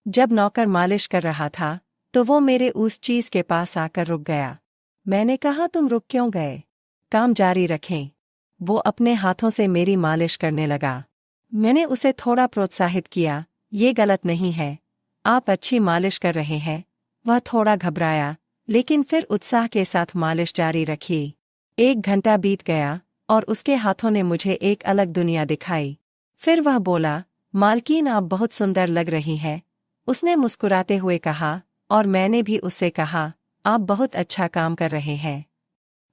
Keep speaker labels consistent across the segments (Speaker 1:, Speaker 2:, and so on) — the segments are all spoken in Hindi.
Speaker 1: जब नौकर मालिश कर रहा था तो वो मेरे उस चीज के पास आकर रुक गया। मैंने कहा, तुम रुक क्यों गए? काम जारी रखें। वो अपने हाथों से मेरी मालिश करने लगा। मैंने उसे थोड़ा प्रोत्साहित किया, ये गलत नहीं है, आप अच्छी मालिश कर रहे हैं। वह थोड़ा घबराया, लेकिन फिर उत्साह के साथ मालिश जारी रखी। 1 घंटा बीत गया और उसके हाथों ने मुझे एक अलग दुनिया दिखाई। फिर वह बोला, मालकिन आप बहुत सुंदर लग रही हैं। उसने मुस्कुराते हुए कहा, और मैंने भी उससे कहा, आप बहुत अच्छा काम कर रहे हैं।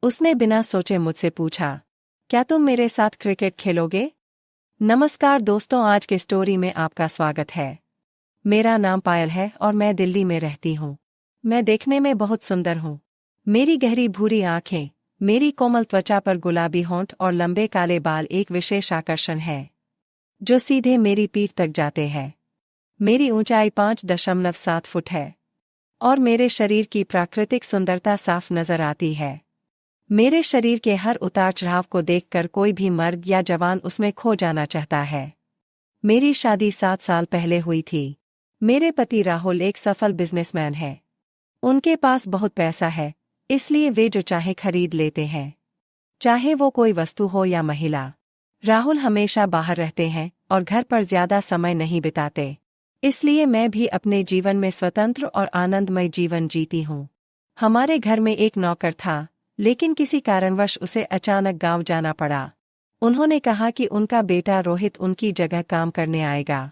Speaker 1: उसने बिना सोचे मुझसे पूछा, क्या तुम मेरे साथ क्रिकेट खेलोगे? नमस्कार दोस्तों, आज के स्टोरी में आपका स्वागत है। मेरा नाम पायल है और मैं दिल्ली में रहती हूँ। मैं देखने में बहुत सुंदर हूँ। मेरी गहरी भूरी आंखें, मेरी कोमल त्वचा पर गुलाबी होंठ और लंबे काले बाल एक विशेष आकर्षण है, जो सीधे मेरी पीठ तक जाते हैं। मेरी ऊंचाई 5.7 फुट है और मेरे शरीर की प्राकृतिक सुंदरता साफ नजर आती है। मेरे शरीर के हर उतार चढ़ाव को देखकर कोई भी मर्द या जवान उसमें खो जाना चाहता है। मेरी शादी 7 साल पहले हुई थी। मेरे पति राहुल एक सफल बिजनेसमैन है। उनके पास बहुत पैसा है, इसलिए वे जो चाहे खरीद लेते हैं, चाहे वो कोई वस्तु हो या महिला। राहुल हमेशा बाहर रहते हैं और घर पर ज्यादा समय नहीं बिताते, इसलिए मैं भी अपने जीवन में स्वतंत्र और आनंदमय जीवन जीती हूँ। हमारे घर में एक नौकर था, लेकिन किसी कारणवश उसे अचानक गांव जाना पड़ा। उन्होंने कहा कि उनका बेटा रोहित उनकी जगह काम करने आएगा।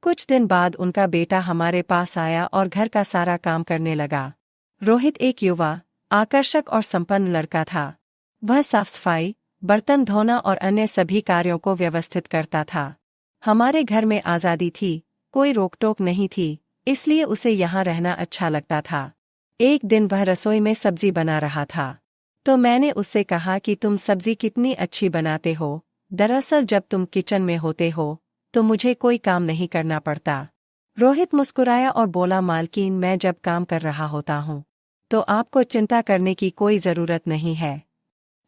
Speaker 1: कुछ दिन बाद उनका बेटा हमारे पास आया और घर का सारा काम करने लगा। रोहित एक युवा, आकर्षक और संपन्न लड़का था। वह साफ सफाई, बर्तन धोना और अन्य सभी कार्यों को व्यवस्थित करता था। हमारे घर में आज़ादी थी, कोई रोक-टोक नहीं थी, इसलिए उसे यहाँ रहना अच्छा लगता था। एक दिन वह रसोई में सब्जी बना रहा था, तो मैंने उससे कहा कि तुम सब्जी कितनी अच्छी बनाते हो। दरअसल जब तुम किचन में होते हो तो मुझे कोई काम नहीं करना पड़ता। रोहित मुस्कुराया और बोला, मालकिन मैं जब काम कर रहा होता हूँ तो आपको चिंता करने की कोई ज़रूरत नहीं है।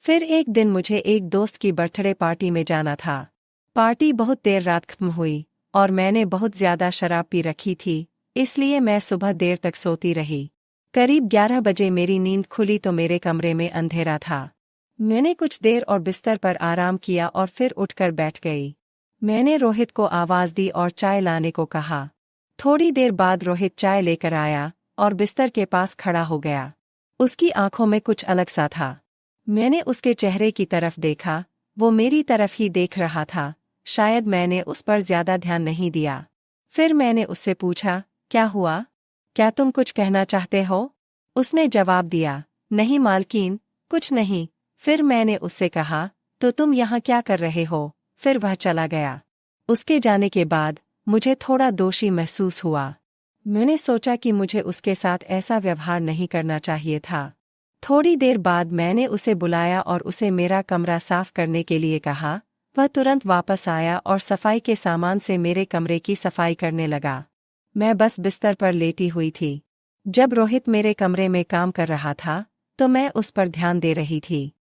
Speaker 1: फिर एक दिन मुझे एक दोस्त की बर्थडे पार्टी में जाना था। पार्टी बहुत देर रात खत्म हुई और मैंने बहुत ज्यादा शराब पी रखी थी, इसलिए मैं सुबह देर तक सोती रही। करीब 11 बजे मेरी नींद खुली तो मेरे कमरे में अंधेरा था। मैंने कुछ देर और बिस्तर पर आराम किया और फिर उठकर बैठ गई। मैंने रोहित को आवाज दी और चाय लाने को कहा। थोड़ी देर बाद रोहित चाय लेकर आया और बिस्तर के पास खड़ा हो गया। उसकी आंखों में कुछ अलग सा था। मैंने उसके चेहरे की तरफ देखा, वो मेरी तरफ ही देख रहा था। शायद मैंने उस पर ज्यादा ध्यान नहीं दिया। फिर मैंने उससे पूछा, क्या हुआ? क्या तुम कुछ कहना चाहते हो? उसने जवाब दिया, नहीं मालकिन, कुछ नहीं। फिर मैंने उससे कहा, तो तुम यहाँ क्या कर रहे हो? फिर वह चला गया। उसके जाने के बाद मुझे थोड़ा दोषी महसूस हुआ। मैंने सोचा कि मुझे उसके साथ ऐसा व्यवहार नहीं करना चाहिए था। थोड़ी देर बाद मैंने उसे बुलाया और उसे मेरा कमरा साफ करने के लिए कहा। वह तुरंत वापस आया और सफाई के सामान से मेरे कमरे की सफाई करने लगा। मैं बस बिस्तर पर लेटी हुई थी। जब रोहित मेरे कमरे में काम कर रहा था तो मैं उस पर ध्यान दे रही थी।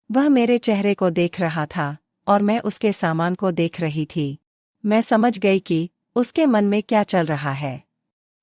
Speaker 1: वह मेरे चेहरे को देख रहा था और मैं उसके सामान को देख रही थी। मैं समझ गई कि उसके मन में क्या चल रहा है।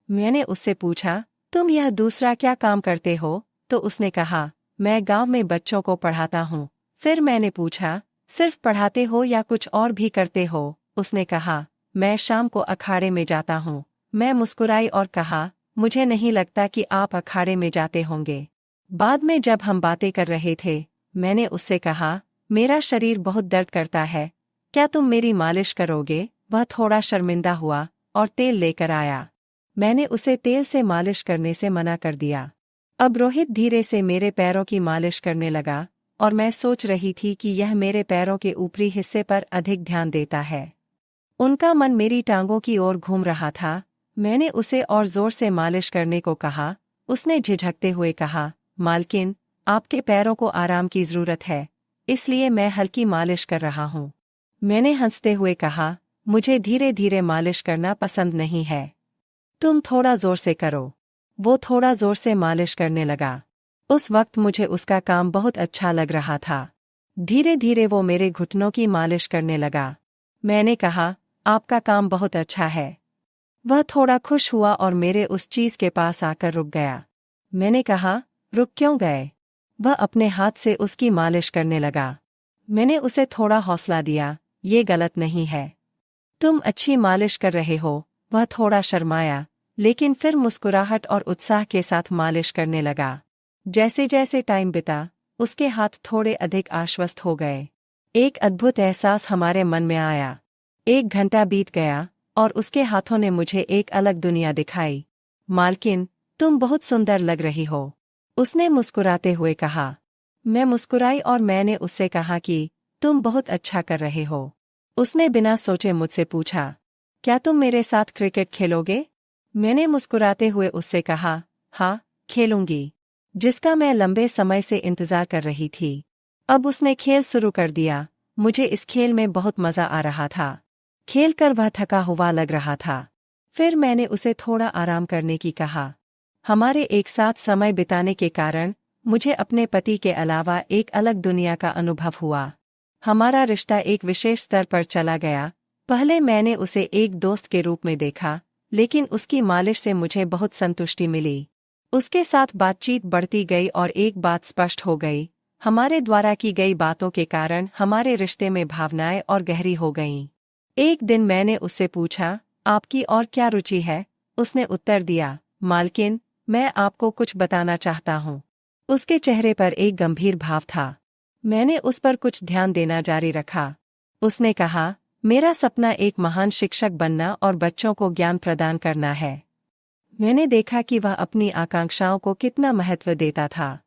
Speaker 1: मैंने उससे पूछा, तुम यह दूसरा क्या काम करते हो? तो उसने कहा, मैं गांव में बच्चों को पढ़ाता हूँ। फिर मैंने पूछा, सिर्फ पढ़ाते हो या कुछ और भी करते हो? उसने कहा, मैं शाम को अखाड़े में जाता हूँ। मैं मुस्कुराई और कहा, मुझे नहीं लगता कि आप अखाड़े में जाते होंगे। बाद में जब हम बातें कर रहे थे, मैंने उससे कहा, मेरा शरीर बहुत दर्द करता है, क्या तुम मेरी मालिश करोगे? वह थोड़ा शर्मिंदा हुआ और तेल लेकर आया। मैंने उसे तेल से मालिश करने से मना कर दिया। अब रोहित धीरे से मेरे पैरों की मालिश करने लगा और मैं सोच रही थी कि यह मेरे पैरों के ऊपरी हिस्से पर अधिक ध्यान देता है। उनका मन मेरी टांगों की ओर घूम रहा था। मैंने उसे और जोर से मालिश करने को कहा। उसने झिझकते हुए कहा, मालकिन, आपके पैरों को आराम की जरूरत है, इसलिए मैं हल्की मालिश कर रहा हूँ। मैंने हंसते हुए कहा, मुझे धीरे धीरे मालिश करना पसंद नहीं है, तुम थोड़ा जोर से करो। वो थोड़ा जोर से मालिश करने लगा। उस वक्त मुझे उसका काम बहुत अच्छा लग रहा था। धीरे धीरे वो मेरे घुटनों की मालिश करने लगा। मैंने कहा, आपका काम बहुत अच्छा है। वह थोड़ा खुश हुआ और मेरे उस चीज के पास आकर रुक गया। मैंने कहा, रुक क्यों गए? वह अपने हाथ से उसकी मालिश करने लगा। मैंने उसे थोड़ा हौसला दिया, ये गलत नहीं है। तुम अच्छी मालिश कर रहे हो। वह थोड़ा शर्माया, लेकिन फिर मुस्कुराहट और उत्साह के साथ मालिश करने लगा। जैसे जैसे टाइम बिता, उसके हाथ थोड़े अधिक आश्वस्त हो गए। एक अद्भुत एहसास हमारे मन में आया। 1 घंटा बीत गया और उसके हाथों ने मुझे एक अलग दुनिया दिखाई। मालकिन, तुम बहुत सुंदर लग रही हो, उसने मुस्कुराते हुए कहा। मैं मुस्कुराई और मैंने उससे कहा कि तुम बहुत अच्छा कर रहे हो। उसने बिना सोचे मुझसे पूछा, क्या तुम मेरे साथ क्रिकेट खेलोगे? मैंने मुस्कुराते हुए उससे कहा, हाँ, खेलूंगी, जिसका मैं लंबे समय से इंतजार कर रही थी। अब उसने खेल शुरू कर दिया। मुझे इस खेल में बहुत मजा आ रहा था। खेल कर वह थका हुआ लग रहा था। फिर मैंने उसे थोड़ा आराम करने की कहा। हमारे एक साथ समय बिताने के कारण मुझे अपने पति के अलावा एक अलग दुनिया का अनुभव हुआ। हमारा रिश्ता एक विशेष स्तर पर चला गया। पहले मैंने उसे एक दोस्त के रूप में देखा, लेकिन उसकी मालिश से मुझे बहुत संतुष्टि मिली। उसके साथ बातचीत बढ़ती गई और एक बात स्पष्ट हो गई, हमारे द्वारा की गई बातों के कारण हमारे रिश्ते में भावनाएं और गहरी हो गईं। एक दिन मैंने उससे पूछा, आपकी और क्या रुचि है? उसने उत्तर दिया, मालकिन, मैं आपको कुछ बताना चाहता हूँ। उसके चेहरे पर एक गंभीर भाव था। मैंने उस पर कुछ ध्यान देना जारी रखा। उसने कहा, मेरा सपना एक महान शिक्षक बनना और बच्चों को ज्ञान प्रदान करना है। मैंने देखा कि वह अपनी आकांक्षाओं को कितना महत्व देता था।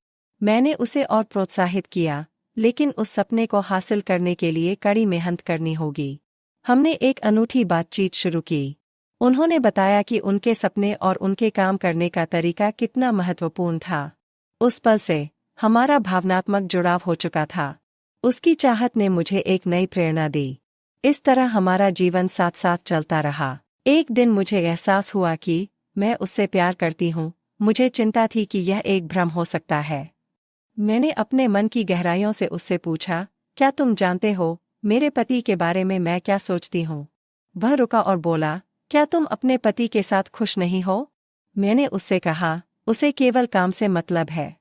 Speaker 1: मैंने उसे और प्रोत्साहित किया, लेकिन उस सपने को हासिल करने के लिए कड़ी मेहनत करनी होगी। हमने एक अनूठी बातचीत शुरू की। उन्होंने बताया कि उनके सपने और उनके काम करने का तरीका कितना महत्वपूर्ण था। उस पल से हमारा भावनात्मक जुड़ाव हो चुका था। उसकी चाहत ने मुझे एक नई प्रेरणा दी। इस तरह हमारा जीवन साथ साथ चलता रहा। एक दिन मुझे एहसास हुआ कि मैं उससे प्यार करती हूँ। मुझे चिंता थी कि यह एक भ्रम हो सकता है। मैंने अपने मन की गहराइयों से उससे पूछा, क्या तुम जानते हो मेरे पति के बारे में मैं क्या सोचती हूँ? वह रुका और बोला, क्या तुम अपने पति के साथ खुश नहीं हो? मैंने उससे कहा, उसे केवल काम से मतलब है।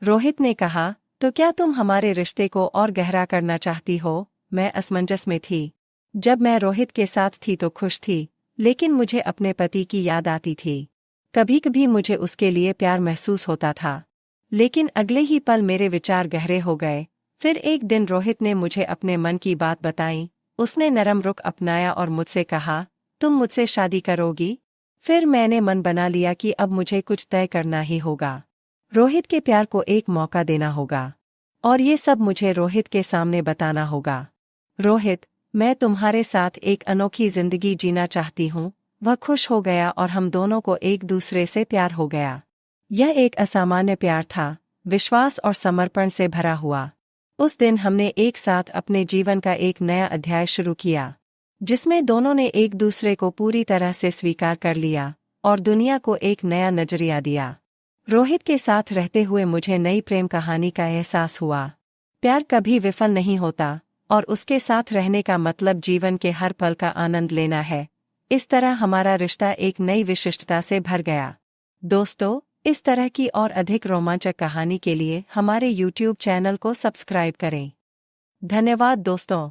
Speaker 1: रोहित ने कहा, तो क्या तुम हमारे रिश्ते को और गहरा करना चाहती हो? मैं असमंजस में थी। जब मैं रोहित के साथ थी तो खुश थी, लेकिन मुझे अपने पति की याद आती थी। कभी कभी मुझे उसके लिए प्यार महसूस होता था, लेकिन अगले ही पल मेरे विचार गहरे हो गए। फिर एक दिन रोहित ने मुझे अपने मन की बात बताई। उसने नरम रुख अपनाया और मुझसे कहा, तुम मुझसे शादी करोगी? फिर मैंने मन बना लिया कि अब मुझे कुछ तय करना ही होगा। रोहित के प्यार को एक मौका देना होगा, और ये सब मुझे रोहित के सामने बताना होगा। रोहित, मैं तुम्हारे साथ एक अनोखी जिंदगी जीना चाहती हूँ। वह खुश हो गया और हम दोनों को एक दूसरे से प्यार हो गया। यह एक असामान्य प्यार था, विश्वास और समर्पण से भरा हुआ। उस दिन हमने एक साथ अपने जीवन का एक नया अध्याय शुरू किया, जिसमें दोनों ने एक दूसरे को पूरी तरह से स्वीकार कर लिया और दुनिया को एक नया नजरिया दिया। रोहित के साथ रहते हुए मुझे नई प्रेम कहानी का एहसास हुआ। प्यार कभी विफल नहीं होता, और उसके साथ रहने का मतलब जीवन के हर पल का आनंद लेना है। इस तरह हमारा रिश्ता एक नई विशिष्टता से भर गया। दोस्तों, इस तरह की और अधिक रोमांचक कहानी के लिए हमारे YouTube चैनल को सब्सक्राइब करें। धन्यवाद दोस्तों।